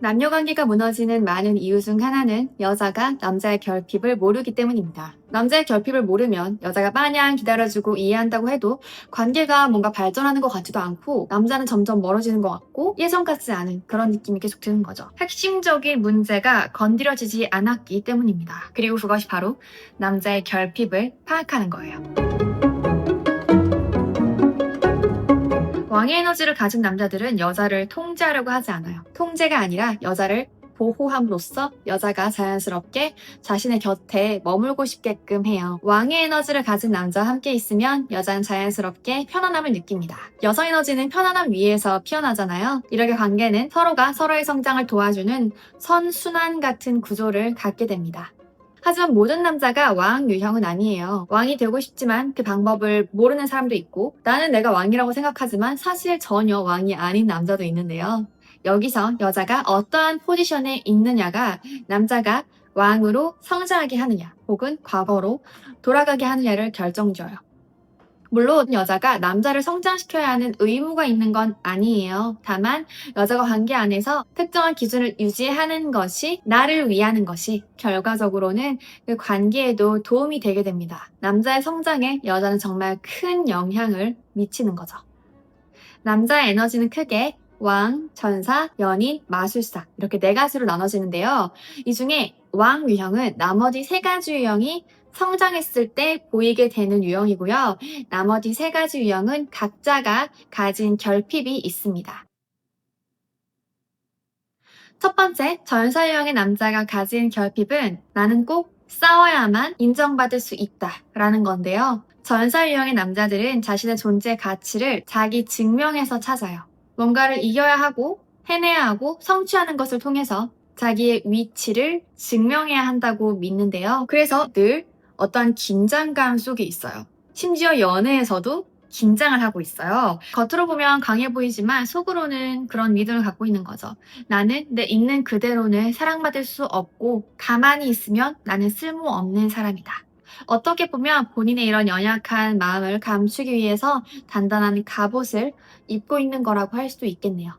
남녀 관계가 무너지는 많은 이유 중 하나는 여자가 남자의 결핍을 모르기 때문입니다. 남자의 결핍을 모르면 여자가 마냥 기다려주고 이해한다고 해도 관계가 뭔가 발전하는 것 같지도 않고 남자는 점점 멀어지는 것 같고 예전 같지 않은 그런 느낌이 계속 드는 거죠. 핵심적인 문제가 건드려지지 않았기 때문입니다. 그리고 그것이 바로 남자의 결핍을 파악하는 거예요. 왕의 에너지를 가진 남자들은 여자를 통제하려고 하지 않아요. 통제가 아니라 여자를 보호함으로써 여자가 자연스럽게 자신의 곁에 머물고 싶게끔 해요. 왕의 에너지를 가진 남자와 함께 있으면 여자는 자연스럽게 편안함을 느낍니다. 여성 에너지는 편안함 위에서 피어나잖아요. 이렇게 관계는 서로가 서로의 성장을 도와주는 선순환 같은 구조를 갖게 됩니다. 하지만 모든 남자가 왕 유형은 아니에요. 왕이 되고 싶지만 그 방법을 모르는 사람도 있고 나는 내가 왕이라고 생각하지만 사실 전혀 왕이 아닌 남자도 있는데요. 여기서 여자가 어떠한 포지션에 있느냐가 남자가 왕으로 성장하게 하느냐 혹은 과거로 돌아가게 하느냐를 결정줘요. 물론 여자가 남자를 성장시켜야 하는 의무가 있는 건 아니에요. 다만 여자가 관계 안에서 특정한 기준을 유지하는 것이 나를 위하는 것이 결과적으로는 그 관계에도 도움이 되게 됩니다. 남자의 성장에 여자는 정말 큰 영향을 미치는 거죠. 남자의 에너지는 크게 왕, 전사, 연인, 마술사 이렇게 4가지로 나눠지는데요. 이 중에 왕 유형은 나머지 3가지 유형이 성장했을 때 보이게 되는 유형이고요. 나머지 3가지 유형은 각자가 가진 결핍이 있습니다. 첫 번째, 전사 유형의 남자가 가진 결핍은 나는 꼭 싸워야만 인정받을 수 있다 라는 건데요. 전사 유형의 남자들은 자신의 존재 가치를 자기 증명에서 찾아요. 뭔가를 이겨야 하고 해내야 하고 성취하는 것을 통해서 자기의 위치를 증명해야 한다고 믿는데요. 그래서 늘 어떠한 긴장감 속에 있어요. 심지어 연애에서도 긴장을 하고 있어요. 겉으로 보면 강해 보이지만 속으로는 그런 믿음을 갖고 있는 거죠. 나는 내 있는 그대로는 사랑받을 수 없고 가만히 있으면 나는 쓸모없는 사람이다. 어떻게 보면 본인의 이런 연약한 마음을 감추기 위해서 단단한 갑옷을 입고 있는 거라고 할 수도 있겠네요.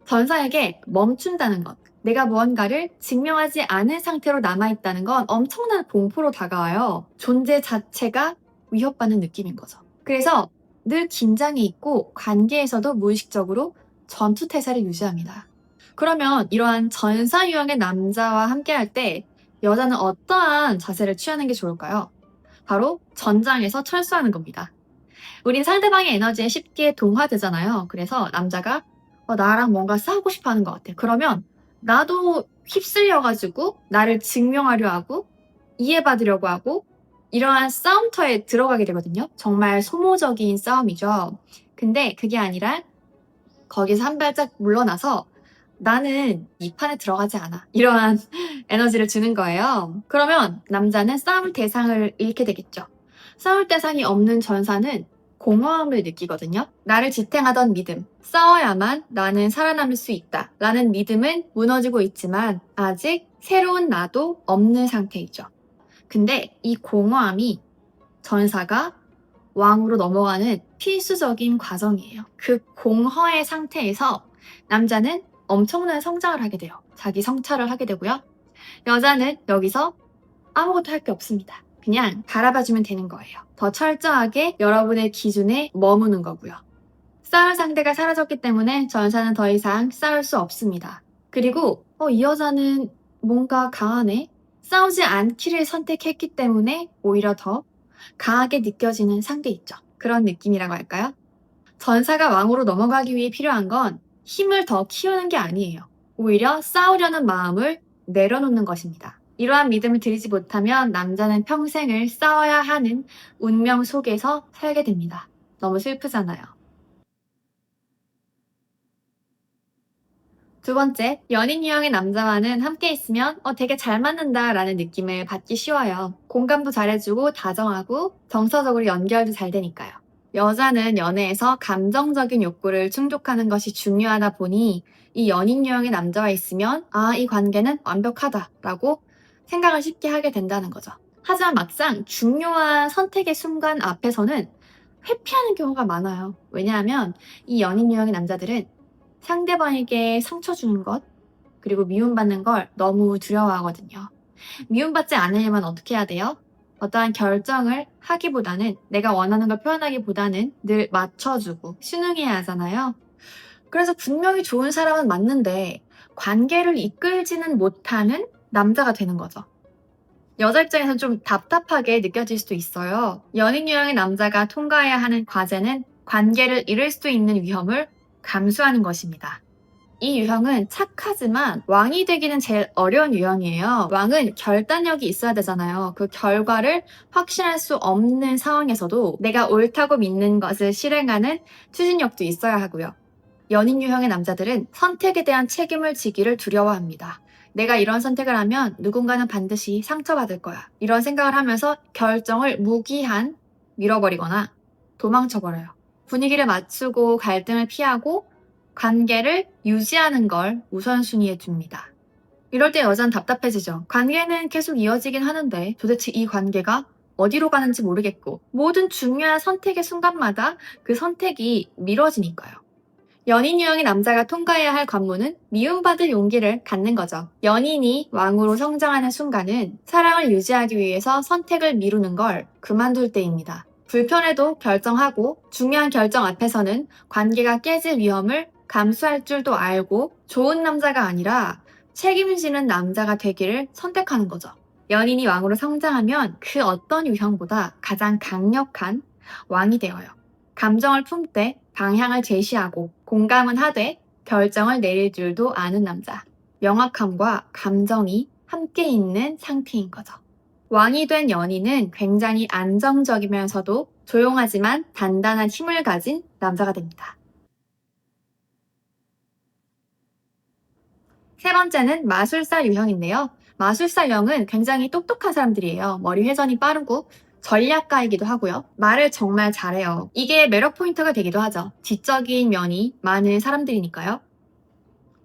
전사에게 멈춘다는 것, 내가 무언가를 증명하지 않은 상태로 남아있다는 건 엄청난 공포로 다가와요. 존재 자체가 위협받는 느낌인 거죠. 그래서 늘 긴장이 있고 관계에서도 무의식적으로 전투태세를 유지합니다. 그러면 이러한 전사 유형의 남자와 함께할 때 여자는 어떠한 자세를 취하는 게 좋을까요? 바로 전장에서 철수하는 겁니다. 우린 상대방의 에너지에 쉽게 동화되잖아요. 그래서 남자가 나랑 뭔가 싸우고 싶어 하는 것 같아. 그러면 나도 휩쓸려가지고 나를 증명하려 하고 이해받으려고 하고 이러한 싸움터에 들어가게 되거든요. 정말 소모적인 싸움이죠. 근데 그게 아니라 거기서 한 발짝 물러나서 나는 이 판에 들어가지 않아. 이러한 에너지를 주는 거예요. 그러면 남자는 싸울 대상을 잃게 되겠죠. 싸울 대상이 없는 전사는 공허함을 느끼거든요. 나를 지탱하던 믿음, 싸워야만 나는 살아남을 수 있다 라는 믿음은 무너지고 있지만 아직 새로운 나도 없는 상태이죠. 근데 이 공허함이 전사가 왕으로 넘어가는 필수적인 과정이에요. 그 공허의 상태에서 남자는 엄청난 성장을 하게 돼요. 자기 성찰을 하게 되고요. 여자는 여기서 아무것도 할 게 없습니다. 그냥 바라봐주면 되는 거예요. 더 철저하게 여러분의 기준에 머무는 거고요. 싸울 상대가 사라졌기 때문에 전사는 더 이상 싸울 수 없습니다. 그리고 이 여자는 뭔가 강하네? 싸우지 않기를 선택했기 때문에 오히려 더 강하게 느껴지는 상대 있죠. 그런 느낌이라고 할까요? 전사가 왕으로 넘어가기 위해 필요한 건 힘을 더 키우는 게 아니에요. 오히려 싸우려는 마음을 내려놓는 것입니다. 이러한 믿음을 들이지 못하면 남자는 평생을 싸워야 하는 운명 속에서 살게 됩니다. 너무 슬프잖아요. 두 번째, 연인 유형의 남자와는 함께 있으면 되게 잘 맞는다라는 느낌을 받기 쉬워요. 공감도 잘해주고 다정하고 정서적으로 연결도 잘 되니까요. 여자는 연애에서 감정적인 욕구를 충족하는 것이 중요하다 보니 이 연인 유형의 남자와 있으면 이 관계는 완벽하다라고 생각을 쉽게 하게 된다는 거죠. 하지만 막상 중요한 선택의 순간 앞에서는 회피하는 경우가 많아요. 왜냐하면 이 연인 유형의 남자들은 상대방에게 상처 주는 것, 그리고 미움받는 걸 너무 두려워하거든요. 미움받지 않으려면 어떻게 해야 돼요? 어떠한 결정을 하기보다는 내가 원하는 걸 표현하기보다는 늘 맞춰주고 순응해야 하잖아요. 그래서 분명히 좋은 사람은 맞는데 관계를 이끌지는 못하는 남자가 되는 거죠. 여자 입장에선 좀 답답하게 느껴질 수도 있어요. 연인 유형의 남자가 통과해야 하는 과제는 관계를 잃을 수 있는 위험을 감수하는 것입니다. 이 유형은 착하지만 왕이 되기는 제일 어려운 유형이에요. 왕은 결단력이 있어야 되잖아요. 그 결과를 확신할 수 없는 상황에서도 내가 옳다고 믿는 것을 실행하는 추진력도 있어야 하고요. 연인 유형의 남자들은 선택에 대한 책임을 지기를 두려워합니다. 내가 이런 선택을 하면 누군가는 반드시 상처받을 거야. 이런 생각을 하면서 결정을 무기한 밀어버리거나 도망쳐버려요. 분위기를 맞추고 갈등을 피하고 관계를 유지하는 걸 우선순위에 둡니다. 이럴 때 여자는 답답해지죠. 관계는 계속 이어지긴 하는데 도대체 이 관계가 어디로 가는지 모르겠고 모든 중요한 선택의 순간마다 그 선택이 미뤄지니까요. 연인 유형의 남자가 통과해야 할 관문은 미움받을 용기를 갖는 거죠. 연인이 왕으로 성장하는 순간은 사랑을 유지하기 위해서 선택을 미루는 걸 그만둘 때입니다. 불편해도 결정하고 중요한 결정 앞에서는 관계가 깨질 위험을 감수할 줄도 알고 좋은 남자가 아니라 책임지는 남자가 되기를 선택하는 거죠. 연인이 왕으로 성장하면 그 어떤 유형보다 가장 강력한 왕이 되어요. 감정을 품되 방향을 제시하고 공감은 하되 결정을 내릴 줄도 아는 남자. 명확함과 감정이 함께 있는 상태인 거죠. 왕이 된 연인은 굉장히 안정적이면서도 조용하지만 단단한 힘을 가진 남자가 됩니다. 세 번째는 마술사 유형인데요. 마술사 유형은 굉장히 똑똑한 사람들이에요. 머리 회전이 빠르고 전략가이기도 하고요. 말을 정말 잘해요. 이게 매력 포인트가 되기도 하죠. 지적인 면이 많은 사람들이니까요.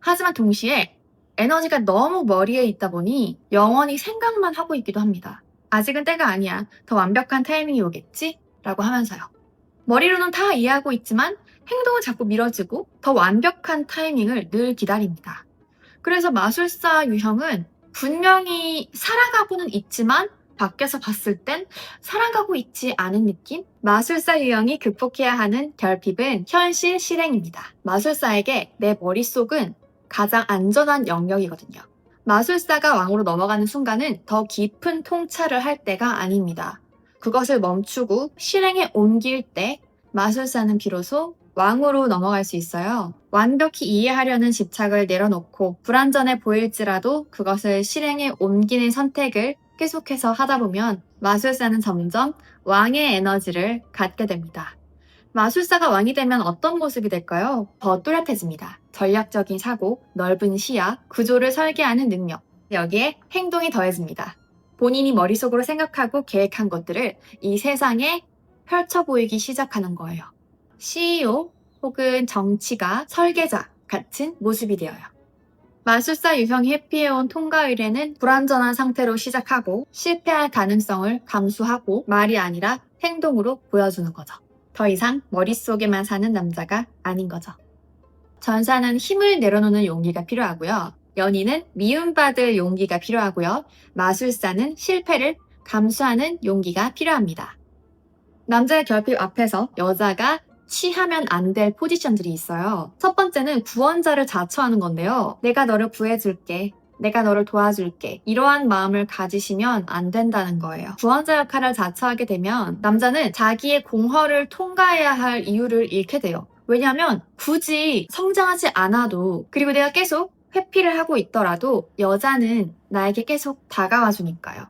하지만 동시에 에너지가 너무 머리에 있다 보니 영원히 생각만 하고 있기도 합니다. 아직은 때가 아니야. 더 완벽한 타이밍이 오겠지? 라고 하면서요. 머리로는 다 이해하고 있지만 행동은 자꾸 미뤄지고 더 완벽한 타이밍을 늘 기다립니다. 그래서 마술사 유형은 분명히 살아가고는 있지만 밖에서 봤을 땐 살아가고 있지 않은 느낌? 마술사 유형이 극복해야 하는 결핍은 현실 실행입니다. 마술사에게 내 머릿속은 가장 안전한 영역이거든요. 마술사가 왕으로 넘어가는 순간은 더 깊은 통찰을 할 때가 아닙니다. 그것을 멈추고 실행에 옮길 때 마술사는 비로소 왕으로 넘어갈 수 있어요. 완벽히 이해하려는 집착을 내려놓고 불완전해 보일지라도 그것을 실행에 옮기는 선택을 계속해서 하다 보면 마술사는 점점 왕의 에너지를 갖게 됩니다. 마술사가 왕이 되면 어떤 모습이 될까요? 더 뚜렷해집니다. 전략적인 사고, 넓은 시야, 구조를 설계하는 능력, 여기에 행동이 더해집니다. 본인이 머릿속으로 생각하고 계획한 것들을 이 세상에 펼쳐 보이기 시작하는 거예요. CEO 혹은 정치가, 설계자 같은 모습이 되어요. 마술사 유형이 회피해온 통과 의뢰는 불완전한 상태로 시작하고 실패할 가능성을 감수하고 말이 아니라 행동으로 보여주는 거죠. 더 이상 머릿속에만 사는 남자가 아닌 거죠. 전사는 힘을 내려놓는 용기가 필요하고요. 연인은 미움받을 용기가 필요하고요. 마술사는 실패를 감수하는 용기가 필요합니다. 남자의 결핍 앞에서 여자가 취하면 안 될 포지션들이 있어요. 첫 번째는 구원자를 자처하는 건데요. 내가 너를 구해줄게. 내가 너를 도와줄게. 이러한 마음을 가지시면 안 된다는 거예요. 구원자 역할을 자처하게 되면 남자는 자기의 공허를 통과해야 할 이유를 잃게 돼요. 왜냐하면 굳이 성장하지 않아도 그리고 내가 계속 회피를 하고 있더라도 여자는 나에게 계속 다가와 주니까요.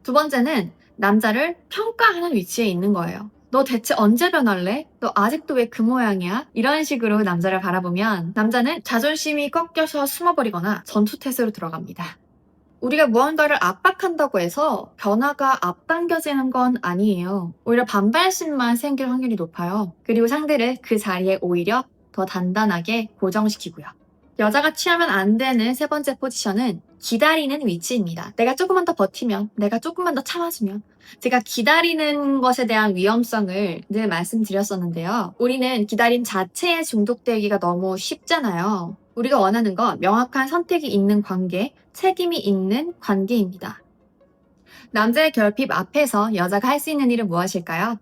두 번째는 남자를 평가하는 위치에 있는 거예요. 너 대체 언제 변할래? 너 아직도 왜 그 모양이야? 이런 식으로 남자를 바라보면 남자는 자존심이 꺾여서 숨어버리거나 전투태세로 들어갑니다. 우리가 무언가를 압박한다고 해서 변화가 앞당겨지는 건 아니에요. 오히려 반발심만 생길 확률이 높아요. 그리고 상대를 그 자리에 오히려 더 단단하게 고정시키고요. 여자가 취하면 안 되는 세 번째 포지션은 기다리는 위치입니다. 내가 조금만 더 버티면, 내가 조금만 더 참아주면, 제가 기다리는 것에 대한 위험성을 늘 말씀드렸었는데요. 우리는 기다림 자체에 중독되기가 너무 쉽잖아요. 우리가 원하는 건 명확한 선택이 있는 관계, 책임이 있는 관계입니다. 남자의 결핍 앞에서 여자가 할 수 있는 일은 무엇일까요?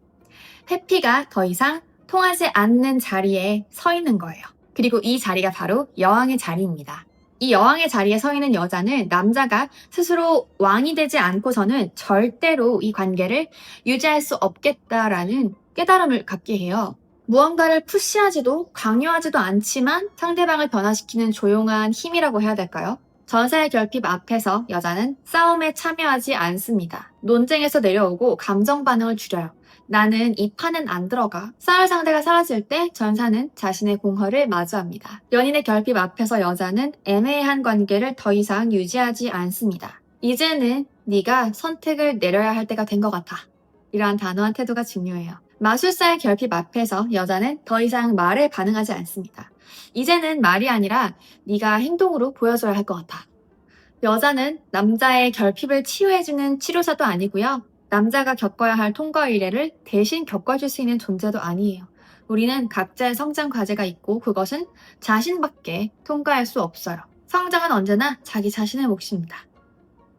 회피가 더 이상 통하지 않는 자리에 서 있는 거예요. 그리고 이 자리가 바로 여왕의 자리입니다. 이 여왕의 자리에 서 있는 여자는 남자가 스스로 왕이 되지 않고서는 절대로 이 관계를 유지할 수 없겠다라는 깨달음을 갖게 해요. 무언가를 푸시하지도 강요하지도 않지만 상대방을 변화시키는 조용한 힘이라고 해야 될까요? 전사의 결핍 앞에서 여자는 싸움에 참여하지 않습니다. 논쟁에서 내려오고 감정 반응을 줄여요. 나는 이 판은 안 들어가. 싸울 상대가 사라질 때 전사는 자신의 공허를 마주합니다. 연인의 결핍 앞에서 여자는 애매한 관계를 더 이상 유지하지 않습니다. 이제는 네가 선택을 내려야 할 때가 된 것 같아. 이러한 단호한 태도가 중요해요. 마술사의 결핍 앞에서 여자는 더 이상 말에 반응하지 않습니다. 이제는 말이 아니라 네가 행동으로 보여줘야 할 것 같아. 여자는 남자의 결핍을 치유해주는 치료사도 아니고요. 남자가 겪어야 할 통과 의례를 대신 겪어줄 수 있는 존재도 아니에요. 우리는 각자의 성장 과제가 있고 그것은 자신밖에 통과할 수 없어요. 성장은 언제나 자기 자신의 몫입니다.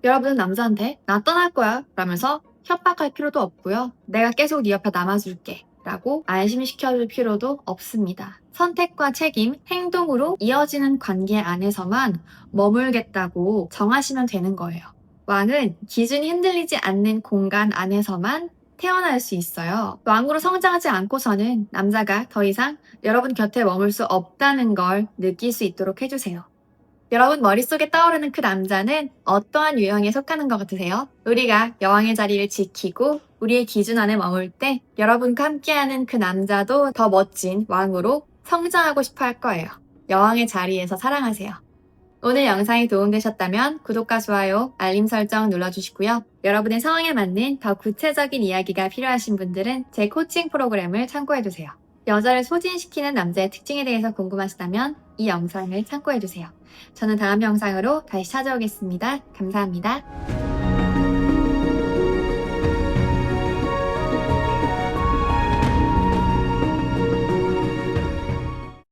여러분은 남자한테 나 떠날 거야 라면서 협박할 필요도 없고요. 내가 계속 네 옆에 남아줄게 라고 안심시켜줄 필요도 없습니다. 선택과 책임, 행동으로 이어지는 관계 안에서만 머물겠다고 정하시면 되는 거예요. 왕은 기준이 흔들리지 않는 공간 안에서만 태어날 수 있어요. 왕으로 성장하지 않고서는 남자가 더 이상 여러분 곁에 머물 수 없다는 걸 느낄 수 있도록 해주세요. 여러분 머릿속에 떠오르는 그 남자는 어떠한 유형에 속하는 것 같으세요? 우리가 여왕의 자리를 지키고 우리의 기준 안에 머물 때 여러분과 함께하는 그 남자도 더 멋진 왕으로 성장하고 싶어 할 거예요. 여왕의 자리에서 사랑하세요. 오늘 영상이 도움되셨다면 구독과 좋아요, 알림 설정 눌러주시고요. 여러분의 상황에 맞는 더 구체적인 이야기가 필요하신 분들은 제 코칭 프로그램을 참고해주세요. 여자를 소진시키는 남자의 특징에 대해서 궁금하시다면 이 영상을 참고해주세요. 저는 다음 영상으로 다시 찾아오겠습니다. 감사합니다.